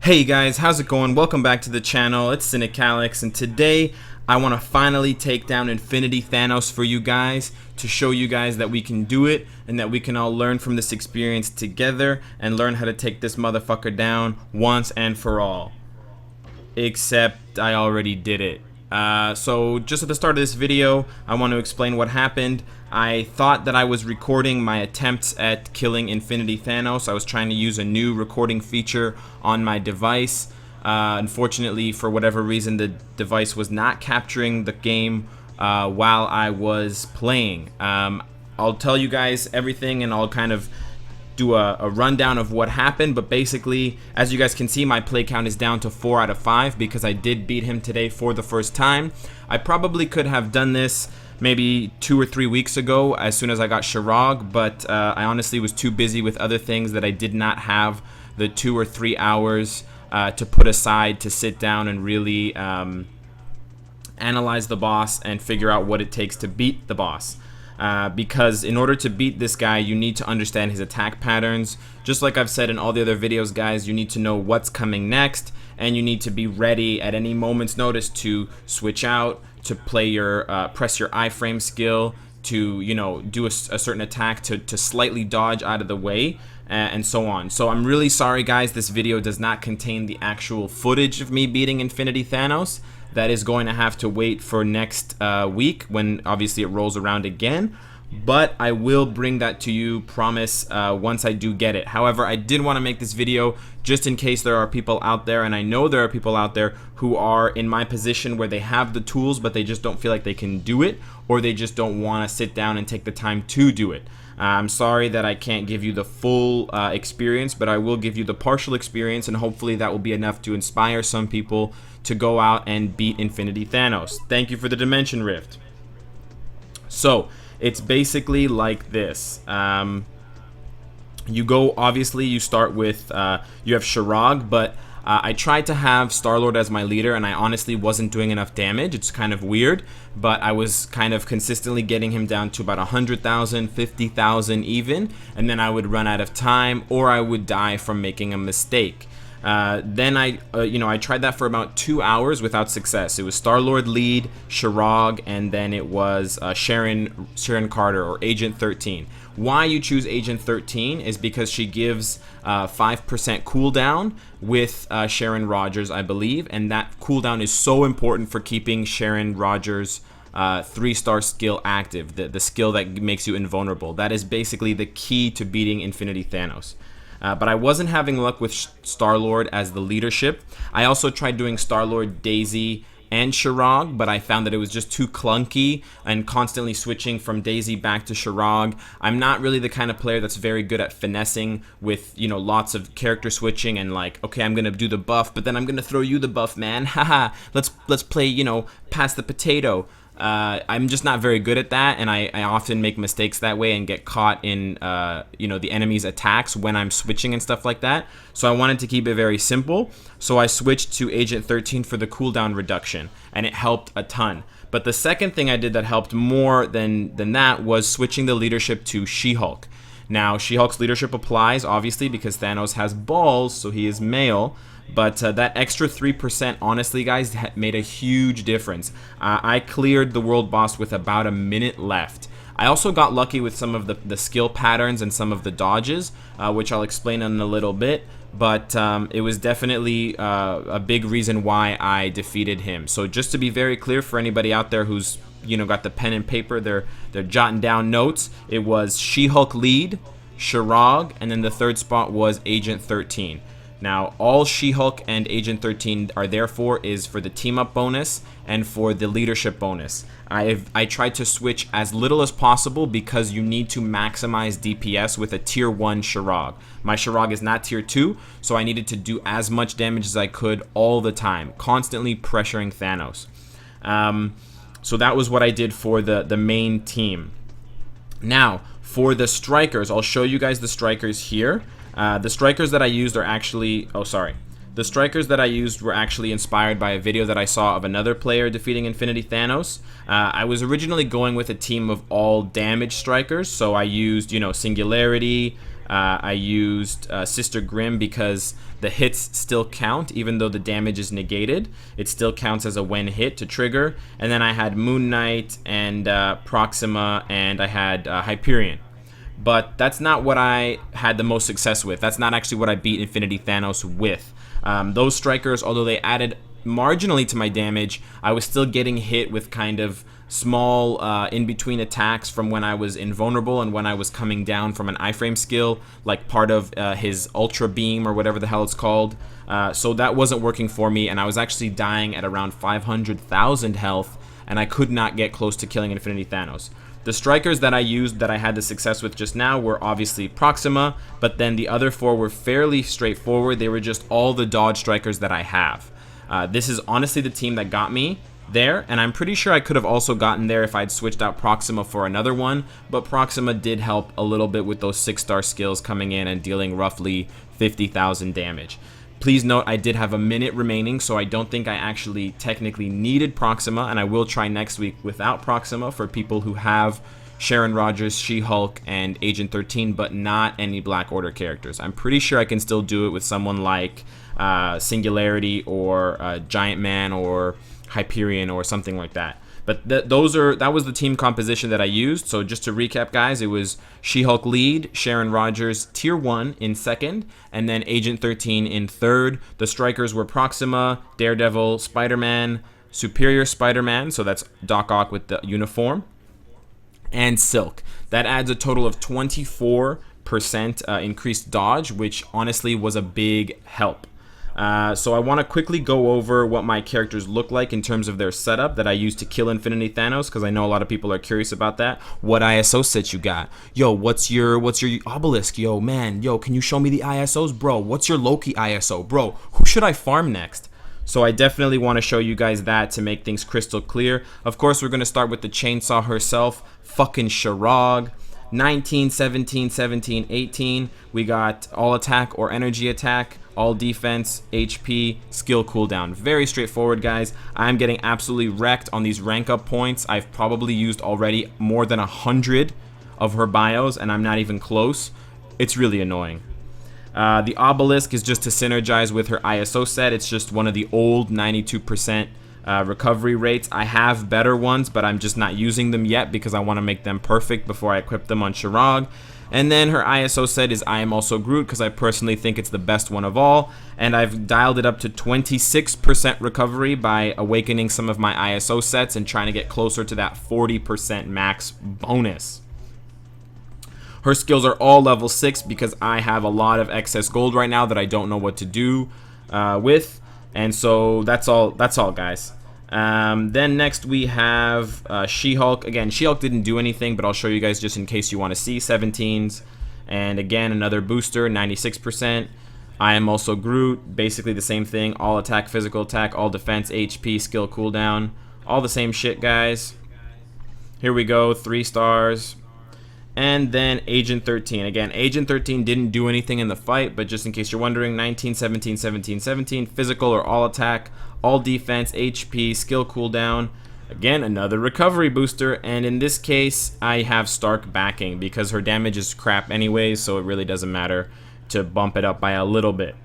Hey guys, how's it going? Welcome back to the channel. It's Cynicalex, and today I want to finally take down Infinity Thanos for you guys to show you guys that we can do it and that we can all learn from this experience together and learn how to take this motherfucker down once and for all. Except I already did it. So just at the start of this video, I want to explain what happened. I thought that I was recording my attempts at killing Infinity Thanos. I was trying to use a new recording feature on my device. Unfortunately, for whatever reason, the device was not capturing the game while I was playing. I'll tell you guys everything and I'll kind of do a rundown of what happened, but basically, as you guys can see, my play count is down to 4 out of 5 because I did beat him today for the first time. I probably could have done this maybe 2 or 3 weeks ago as soon as I got Shirag, but I honestly was too busy with other things that I did not have the 2 or 3 hours to put aside to sit down and really analyze the boss and figure out what it takes to beat the boss. Because in order to beat this guy, you need to understand his attack patterns. Just like I've said in all the other videos, guys, you need to know what's coming next, and you need to be ready at any moment's notice to switch out, to play your press your iframe skill, to do a certain attack, to slightly dodge out of the way, and so on. So I'm really sorry, guys, this video does not contain the actual footage of me beating Infinity Thanos. That is going to have to wait for next week when obviously it rolls around again, but I will bring that to you, promise, once I do get it. However, I did want to make this video just in case there are people out there, and I know there are people out there who are in my position where they have the tools but they just don't feel like they can do it, or they just don't want to sit down and take the time to do it. I'm sorry that I can't give you the full experience, but I will give you the partial experience, and hopefully that will be enough to inspire some people to go out and beat Infinity Thanos. Thank you for the Dimension Rift. So it's basically like this. You go, obviously you start with you have Shirag, but I tried to have Star-Lord as my leader, and I honestly wasn't doing enough damage. It's kind of weird, but I was kind of consistently getting him down to about 100,000, 50,000 even, and then I would run out of time or I would die from making a mistake. Then I tried that for about 2 hours without success. It was Star-Lord lead, Shirag, and then it was Sharon Carter, or Agent 13. Why you choose Agent 13 is because she gives 5% cooldown with Sharon Rogers, I believe, and that cooldown is so important for keeping Sharon Rogers' 3-star skill active, the skill that makes you invulnerable. That is basically the key to beating Infinity Thanos. But I wasn't having luck with Star-Lord as the leadership. I also tried doing Star-Lord, Daisy, and Shirag, but I found that it was just too clunky and constantly switching from Daisy back to Shirag. I'm not really the kind of player that's very good at finessing with, lots of character switching and like, okay, I'm gonna do the buff, but then I'm gonna throw you the buff, man. Haha, let's play, pass the potato. I'm just not very good at that, and I often make mistakes that way and get caught in the enemy's attacks when I'm switching and stuff like that. So I wanted to keep it very simple, so I switched to Agent 13 for the cooldown reduction, and it helped a ton. But the second thing I did that helped more than that was switching the leadership to She-Hulk. Now, She-Hulk's leadership applies, obviously, because Thanos has balls, so he is male. But that extra 3%, honestly, guys, made a huge difference. I cleared the world boss with about a minute left. I also got lucky with some of the skill patterns and some of the dodges, which I'll explain in a little bit. But it was definitely a big reason why I defeated him. So just to be very clear for anybody out there who's got the pen and paper, they're jotting down notes. It was She-Hulk lead, Shirag, and then the third spot was Agent 13. Now, all She-Hulk and Agent 13 are there for is for the team-up bonus and for the leadership bonus. I tried to switch as little as possible because you need to maximize DPS with a tier 1 Shirag. My Shirag is not tier 2, so I needed to do as much damage as I could all the time, constantly pressuring Thanos. So that was what I did for the main team. Now, for the strikers, I'll show you guys the strikers here. The strikers that I used are actually... The strikers that I used were actually inspired by a video that I saw of another player defeating Infinity Thanos. I was originally going with a team of all damage strikers, so I used, Singularity, I used Sister Grimm because the hits still count, even though the damage is negated. It still counts as a when hit to trigger. And then I had Moon Knight and Proxima, and I had Hyperion. But that's not what I had the most success with. That's not actually what I beat Infinity Thanos with. Those strikers, although they added marginally to my damage, I was still getting hit with kind of small in-between attacks from when I was invulnerable and when I was coming down from an iframe skill, like part of his Ultra Beam or whatever the hell it's called. So that wasn't working for me, and I was actually dying at around 500,000 health, and I could not get close to killing Infinity Thanos. The strikers that I used that I had the success with just now were obviously Proxima, but then the other four were fairly straightforward. They were just all the dodge strikers that I have. This is honestly the team that got me there, and I'm pretty sure I could have also gotten there if I'd switched out Proxima for another one, but Proxima did help a little bit with those 6-star skills coming in and dealing roughly 50,000 damage. Please note I did have a minute remaining, so I don't think I actually technically needed Proxima, and I will try next week without Proxima for people who have Sharon Rogers, She-Hulk, and Agent 13, but not any Black Order characters. I'm pretty sure I can still do it with someone like Singularity or Giant Man or Hyperion or something like that. But that was the team composition that I used. So just to recap, guys, it was She-Hulk lead, Sharon Rogers tier 1 in second, and then Agent 13 in third. The strikers were Proxima, Daredevil, Spider-Man, Superior Spider-Man, so that's Doc Ock with the uniform, and Silk. That adds a total of 24% increased dodge, which honestly was a big help. So I want to quickly go over what my characters look like in terms of their setup that I used to kill Infinity Thanos, because I know a lot of people are curious about that. What ISO sets you got? Yo, what's your obelisk? Yo, man, yo, can you show me the ISOs? Bro, what's your Loki ISO? Bro, who should I farm next? So I definitely want to show you guys that to make things crystal clear. Of course, we're going to start with the chainsaw herself, fucking Sharog. 19, 17, 17, 18. We got all attack or energy attack, all defense, HP, skill cooldown. Very straightforward, guys. I'm getting absolutely wrecked on these rank up points. I've probably used already more than 100 of her bios, and I'm not even close. It's really annoying. The obelisk is just to synergize with her ISO set. It's just one of the old 92% recovery rates. I have better ones, but I'm just not using them yet because I want to make them perfect before I equip them on Sharog. And then her ISO set is I Am Also Groot, because I personally think it's the best one of all, and I've dialed it up to 26% recovery by awakening some of my ISO sets and trying to get closer to that 40% max bonus. Her skills are all level 6 because I have a lot of excess gold right now that I don't know what to do with. And so that's all guys. Then next we have She-Hulk. Again, She-Hulk didn't do anything, but I'll show you guys just in case you want to see 17s. And again, another booster, 96%. I Am Also Groot, basically the same thing. All attack, physical attack, all defense, HP, skill cooldown. All the same shit, guys. Here we go, 3 stars. And then Agent 13. Again, Agent 13 didn't do anything in the fight, but just in case you're wondering, 19, 17, 17, 17, physical or all attack, all defense, HP, skill cooldown. Again, another recovery booster, and in this case, I have Stark backing because her damage is crap anyways, so it really doesn't matter to bump it up by a little bit.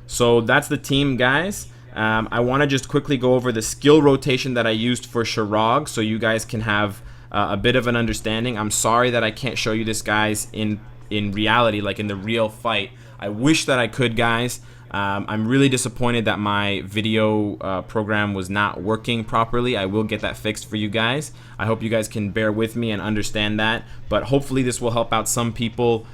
So that's the team, guys. I want to just quickly go over the skill rotation that I used for Sharog so you guys can have a bit of an understanding. I'm sorry that I can't show you this, guys, in reality, like in the real fight. I wish that I could, guys. I'm really disappointed that my video program was not working properly. I will get that fixed for you guys. I hope you guys can bear with me and understand that, but hopefully this will help out some people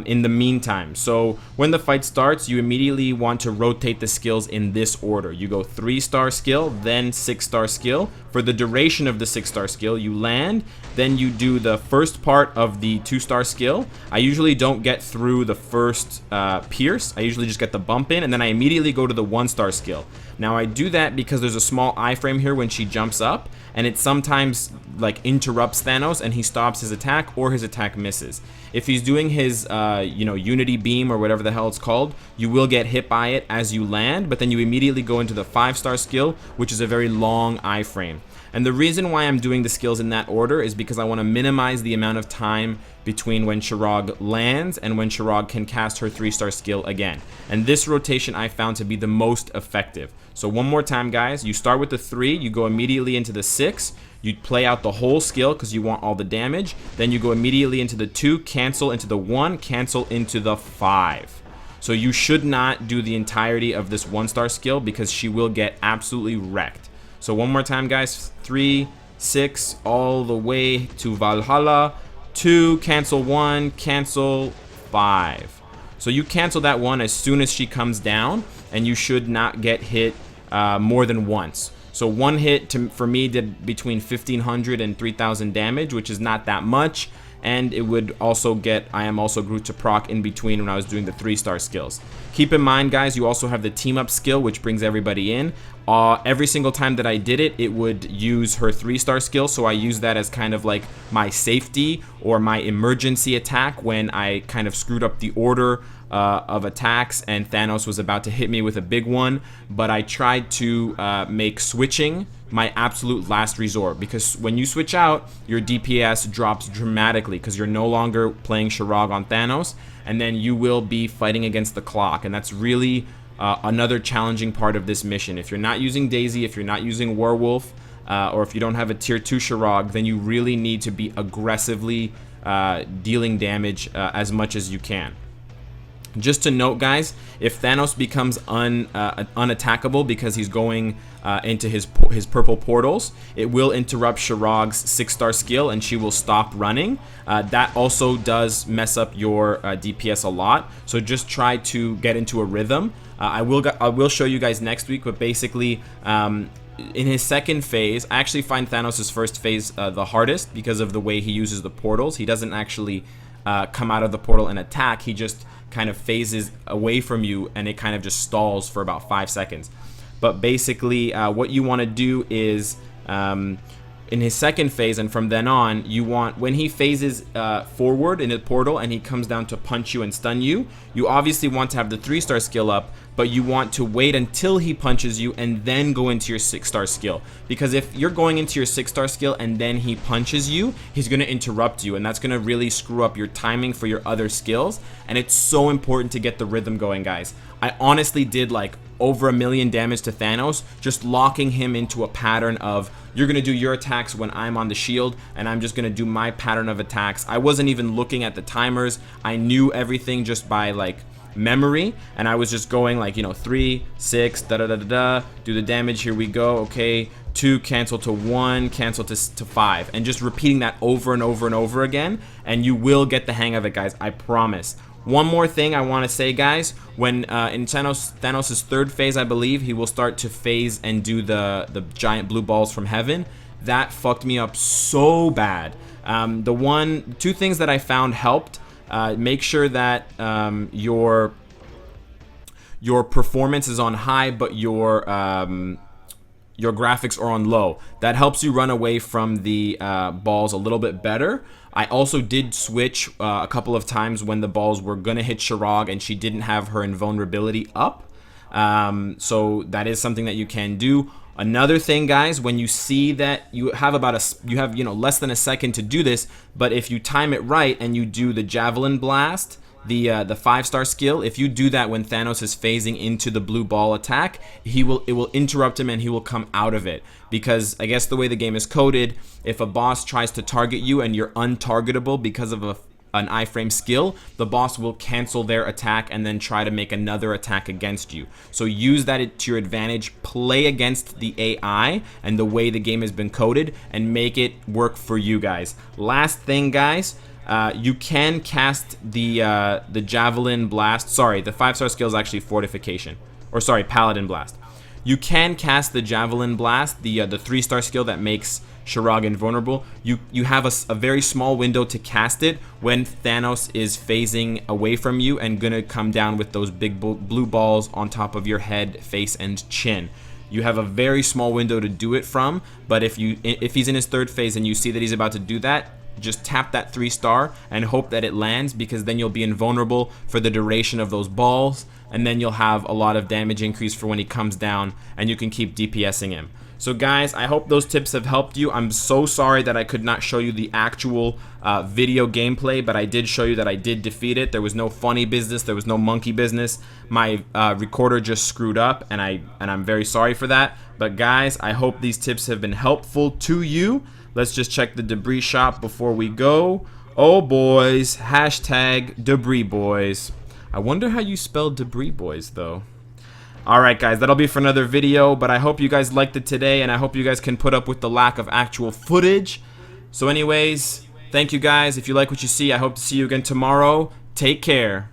in the meantime. So when the fight starts, you immediately want to rotate the skills in this order. You go 3-star skill, then 6-star skill. For the duration of the 6-star skill, you land, then you do the first part of the 2-star skill. I usually don't get through the first pierce. I usually just get the bump in, and then I immediately go to the 1-star skill. Now I do that because there's a small iframe here when she jumps up, and it sometimes like interrupts Thanos and he stops his attack or his attack misses. If he's doing his Unity Beam or whatever the hell it's called, you will get hit by it as you land, but then you immediately go into the 5-star skill, which is a very long iframe. And the reason why I'm doing the skills in that order is because I want to minimize the amount of time between when Shirag lands and when Shirag can cast her 3-star skill again. And this rotation I found to be the most effective. So one more time, guys, you start with the 3, you go immediately into the 6, you play out the whole skill because you want all the damage, then you go immediately into the 2, cancel into the 1, cancel into the 5. So you should not do the entirety of this 1-star skill because she will get absolutely wrecked. So one more time, guys, 3, 6, all the way to Valhalla, 2, cancel 1, cancel 5. So you cancel that 1 as soon as she comes down, and you should not get hit more than once. So one hit for me did between 1,500 and 3,000 damage, which is not that much. And it would also get I am also Groot to proc in between when I was doing the 3-star skills. Keep in mind, guys, you also have the team up skill, which brings everybody in. Every single time that I did it, it would use her 3-star skill, so I use that as kind of like my safety or my emergency attack when I kind of screwed up the order of attacks and Thanos was about to hit me with a big one. But I tried to make switching my absolute last resort, because when you switch out, your DPS drops dramatically because you're no longer playing Shirag on Thanos, and then you will be fighting against the clock, and that's really another challenging part of this mission. If you're not using Daisy, if you're not using Werewolf, or if you don't have a tier 2 Shirag, then you really need to be aggressively dealing damage as much as you can. Just to note, guys, if Thanos becomes unattackable because he's going into his purple portals, it will interrupt Shirag's 6-star skill and she will stop running. That also does mess up your DPS a lot, so just try to get into a rhythm. I will show you guys next week, but basically in his second phase, I actually find Thanos' first phase the hardest because of the way he uses the portals. He doesn't actually come out of the portal and attack, he just kind of phases away from you and it kind of just stalls for about 5 seconds. But basically what you want to do is in his second phase and from then on, you want, when he phases forward in the portal and he comes down to punch you and stun you, you obviously want to have the 3-star skill up, but you want to wait until he punches you and then go into your 6-star skill. Because if you're going into your 6-star skill and then he punches you, he's going to interrupt you, and that's going to really screw up your timing for your other skills. And it's so important to get the rhythm going, guys. I honestly did like over 1 million damage to Thanos just locking him into a pattern of, you're going to do your attacks when I'm on the shield and I'm just going to do my pattern of attacks. I wasn't even looking at the timers. I knew everything just by like memory, and I was just going like, you know, 3, 6, da da da da da, do the damage, here we go, okay, 2, cancel to 1, cancel to 5, and just repeating that over and over and over again, and you will get the hang of it, guys, I promise. One more thing I want to say, guys, when in Thanos' third phase, I believe, he will start to phase and do the giant blue balls from heaven. That fucked me up so bad. Two things that I found helped. Make sure that your performance is on high, but your graphics are on low. That helps you run away from the balls a little bit better. I also did switch a couple of times when the balls were gonna hit Shirag and she didn't have her invulnerability up. So that is something that you can do. Another thing, guys, when you see that you have less than a second to do this, but if you time it right and you do the javelin blast, the 5-star skill, if you do that when Thanos is phasing into the blue ball attack, it will interrupt him and he will come out of it. Because I guess the way the game is coded, if a boss tries to target you and you're untargetable because of an iframe skill, the boss will cancel their attack and then try to make another attack against you. So use that to your advantage, play against the AI and the way the game has been coded, and make it work for you guys. Last thing, guys, you can cast the javelin blast. Sorry, the 5-star skill is actually fortification, or sorry, paladin blast. You can cast the javelin blast, the 3-star skill that makes Shirag invulnerable. You have a very small window to cast it when Thanos is phasing away from you and gonna come down with those big blue balls on top of your head, face, and chin. You have a very small window to do it from, but if he's in his third phase and you see that he's about to do that, just tap that 3-star and hope that it lands, because then you'll be invulnerable for the duration of those balls, and then you'll have a lot of damage increase for when he comes down and you can keep DPSing him. So guys, I hope those tips have helped you. I'm so sorry that I could not show you the actual video gameplay, but I did show you that I did defeat it. There was no funny business, there was no monkey business. My recorder just screwed up, and I'm very sorry for that. But guys, I hope these tips have been helpful to you. Let's just check the debris shop before we go. Oh boys, hashtag debris boys. I wonder how you spell debris boys though. Alright guys, that'll be for another video, but I hope you guys liked it today, and I hope you guys can put up with the lack of actual footage. So anyways, thank you guys. If you like what you see, I hope to see you again tomorrow. Take care.